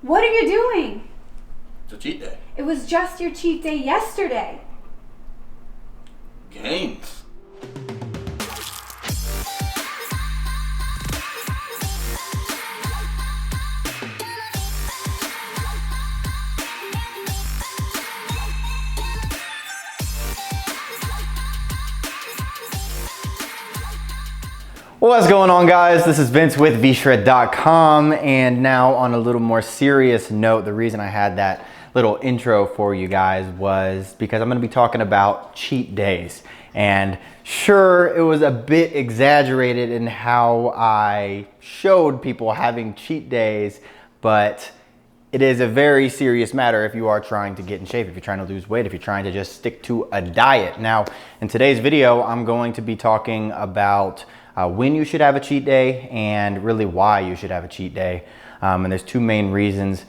What are you doing? It's a cheat day. It was just your cheat day yesterday. Gains. What's going on, guys? This is Vince with vshred.com, and now on a little more serious note, the reason I had that little intro for you guys was because I'm going to be talking about cheat days. And sure, it was a bit exaggerated in how I showed people having cheat days, but it is a very serious matter if you are trying to get in shape, if you're trying to lose weight, if you're trying to just stick to a diet. Now, in today's video, I'm going to be talking about when you should have a cheat day and really why you should have a cheat day. And there's two main reasons.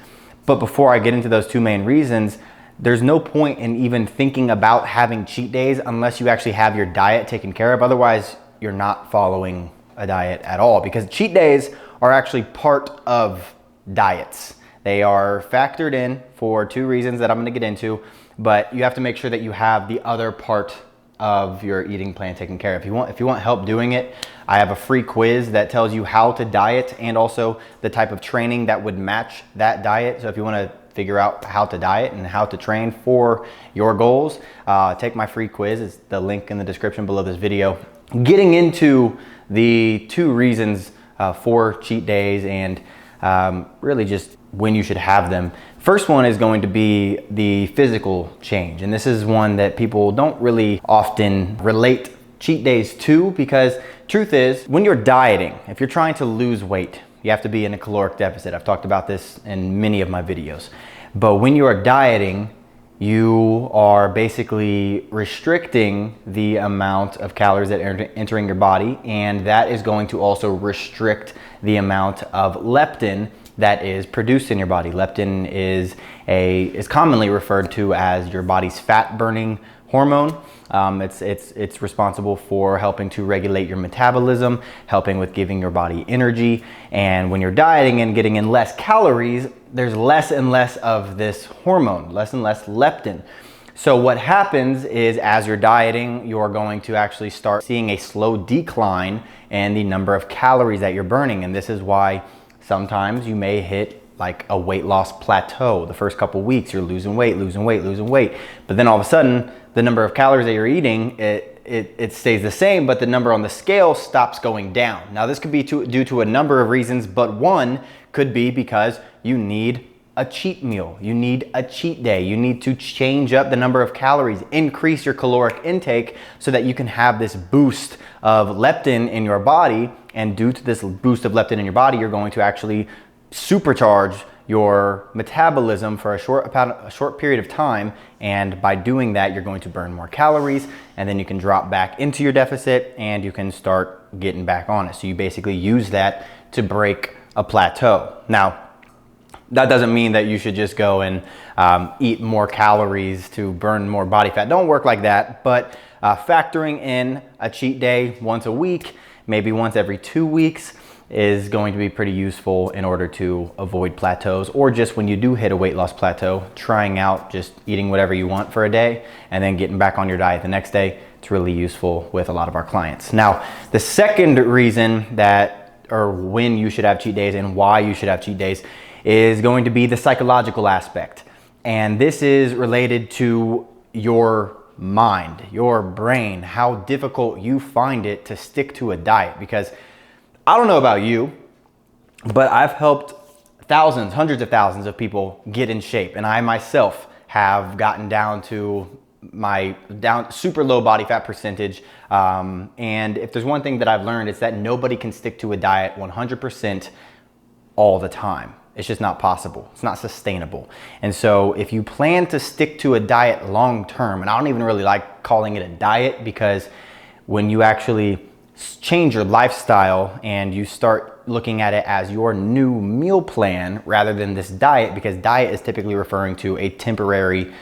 But before I get into those two main reasons, there's no point in even thinking about having cheat days unless you actually have your diet taken care of. Otherwise, you're not following a diet at all, because cheat days are actually part of diets. They are factored in for two reasons that I'm gonna get into, but you have to make sure that you have the other part of your eating plan taken care of. If you want help doing it, I have a free quiz that tells you how to diet and also the type of training that would match that diet. So if you want to figure out how to diet and how to train for your goals, take my free quiz. It's the link in the description below this video. Getting into the two reasons for cheat days and really just when you should have them. First one is going to be the physical change. And this is one that people don't really often relate cheat days to, because truth is, when you're dieting, if you're trying to lose weight, you have to be in a caloric deficit. I've talked about this in many of my videos. But when you are dieting, you are basically restricting the amount of calories that are entering your body, and that is going to also restrict the amount of leptin that is produced in your body. Leptin is commonly referred to as your body's fat burning hormone. It's responsible for helping to regulate your metabolism, helping with giving your body energy. And when you're dieting and getting in less calories, there's less and less of this hormone, less and less leptin. So what happens is, as you're dieting, you're going to actually start seeing a slow decline in the number of calories that you're burning. And this is why sometimes you may hit like a weight loss plateau. The first couple weeks, you're losing weight. But then all of a sudden, the number of calories that you're eating, it stays the same, but the number on the scale stops going down. Now, this could be due to a number of reasons, but one could be because you need a cheat meal. You need a cheat day. You need to change up the number of calories, increase your caloric intake so that you can have this boost of leptin in your body. And due to this boost of leptin in your body, you're going to actually supercharge your metabolism for a short period of time. And by doing that, you're going to burn more calories, and then you can drop back into your deficit and you can start getting back on it. So you basically use that to break a plateau. Now, that doesn't mean that you should just go and eat more calories to burn more body fat. Don't work like that, but factoring in a cheat day once a week, maybe once every 2 weeks, is going to be pretty useful in order to avoid plateaus, or just when you do hit a weight loss plateau, trying out just eating whatever you want for a day and then getting back on your diet the next day. It's really useful with a lot of our clients. Now, the second reason or when you should have cheat days and why you should have cheat days is going to be the psychological aspect. And this is related to your mind, your brain, how difficult you find it to stick to a diet. Because I don't know about you, but I've helped thousands, hundreds of thousands of people get in shape. And I myself have gotten down to super low body fat percentage. And if there's one thing that I've learned, it's that nobody can stick to a diet 100% all the time. It's just not possible. It's not sustainable. And so if you plan to stick to a diet long term, and I don't even really like calling it a diet, because when you actually change your lifestyle and you start looking at it as your new meal plan rather than this diet, because diet is typically referring to a temporary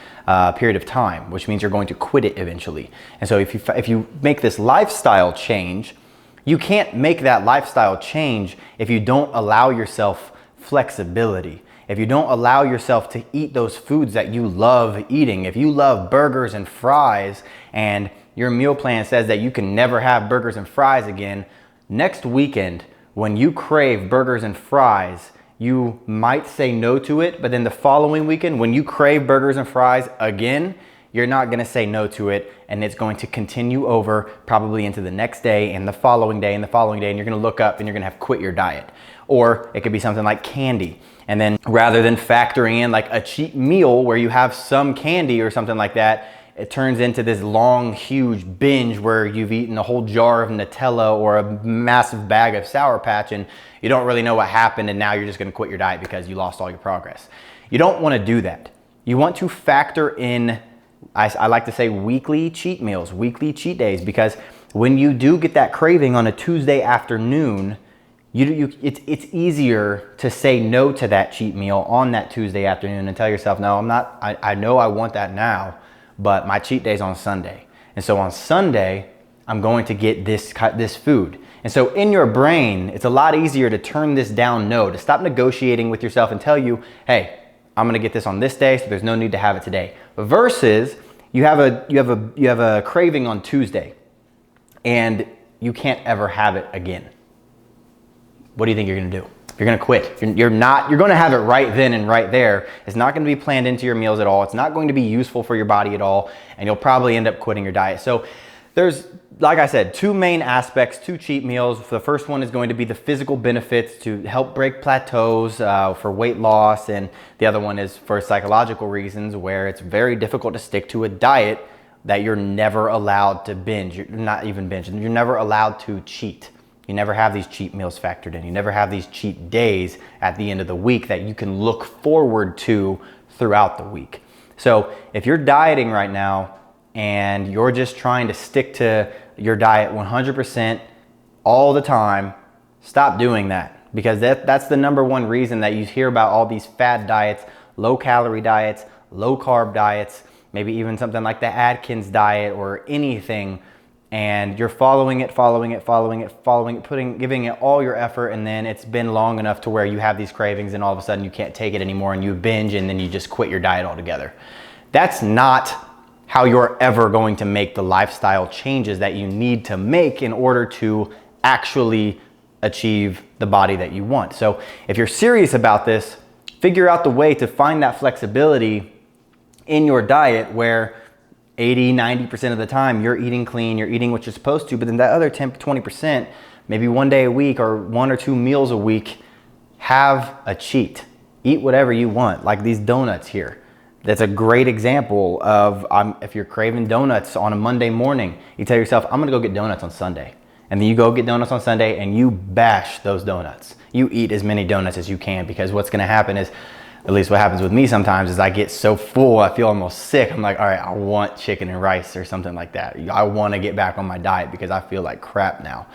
period of time, which means you're going to quit it eventually. And so if you make this lifestyle change, you can't make that lifestyle change if you don't allow yourself flexibility. if you don't allow yourself to eat those foods that you love eating, if you love burgers and fries and your meal plan says that you can never have burgers and fries again, next weekend, when you crave burgers and fries, you might say no to it, but then the following weekend, when you crave burgers and fries again, you're not gonna say no to it, and it's going to continue over probably into the next day and the following day and the following day, and you're gonna look up and you're gonna have quit your diet. Or it could be something like candy. And then rather than factoring in like a cheat meal where you have some candy or something like that, it turns into this long, huge binge where you've eaten a whole jar of Nutella or a massive bag of Sour Patch and you don't really know what happened, and now you're just gonna quit your diet because you lost all your progress. You don't wanna do that. You want to factor in, I like to say, weekly cheat meals, weekly cheat days, because when you do get that craving on a Tuesday afternoon, it's easier to say no to that cheat meal on that Tuesday afternoon and tell yourself, no, I know I want that now, but my cheat day's on Sunday. And so on Sunday, I'm going to get this food. And so in your brain, it's a lot easier to turn this down no, to stop negotiating with yourself and tell you, hey, I'm gonna get this on this day, so there's no need to have it today. Versus you have a craving on Tuesday and you can't ever have it again. What do you think you're gonna do? You're gonna quit. You're gonna have it right then and right there. It's not gonna be planned into your meals at all. It's not going to be useful for your body at all, and you'll probably end up quitting your diet. So there's, like I said, two main aspects to cheat meals. The first one is going to be the physical benefits to help break plateaus for weight loss, and the other one is for psychological reasons where it's very difficult to stick to a diet that you're never allowed to binge. You're not even binge. You're never allowed to cheat. You never have these cheat meals factored in. You never have these cheat days at the end of the week that you can look forward to throughout the week. So if you're dieting right now and you're just trying to stick to your diet 100% all the time, stop doing that, because that's the number one reason that you hear about all these fad diets, low calorie diets, low carb diets, maybe even something like the Atkins diet or anything. And you're following it, giving it all your effort, and then it's been long enough to where you have these cravings and all of a sudden you can't take it anymore and you binge and then you just quit your diet altogether. That's not how you're ever going to make the lifestyle changes that you need to make in order to actually achieve the body that you want. So if you're serious about this, figure out the way to find that flexibility in your diet where 80-90% of the time you're eating clean, you're eating what you're supposed to, but then that other 10-20%, maybe one day a week or 1 or 2 meals a week, have a cheat. Eat whatever you want, like these donuts here. That's a great example of if you're craving donuts on a Monday morning, you tell yourself, I'm gonna go get donuts on Sunday. And then you go get donuts on Sunday and you bash those donuts. You eat as many donuts as you can, because what's gonna happen is, at least what happens with me sometimes, is I get so full, I feel almost sick. I'm like, all right, I want chicken and rice or something like that. I wanna get back on my diet because I feel like crap now.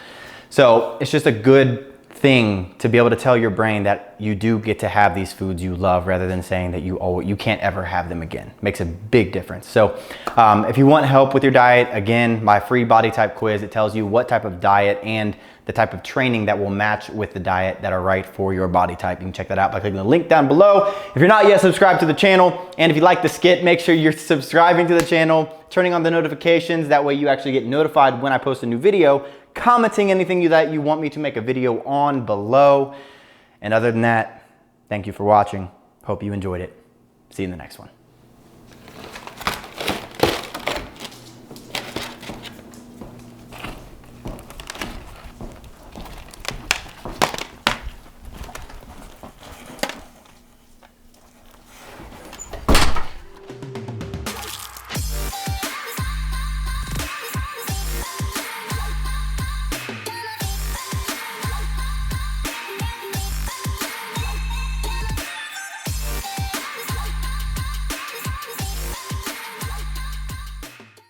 So it's just a good thing to be able to tell your brain that you do get to have these foods you love, rather than saying that you can't ever have them again. Makes a big difference. So if you want help with your diet, again, my free body type quiz, it tells you what type of diet and the type of training that will match with the diet that are right for your body type. You can check that out by clicking the link down below. If you're not yet subscribed to the channel, and if you like the skit, make sure you're subscribing to the channel, turning on the notifications. That way you actually get notified when I post a new video, commenting anything that you want me to make a video on below. And other than that, thank you for watching. Hope you enjoyed it. See you in the next one.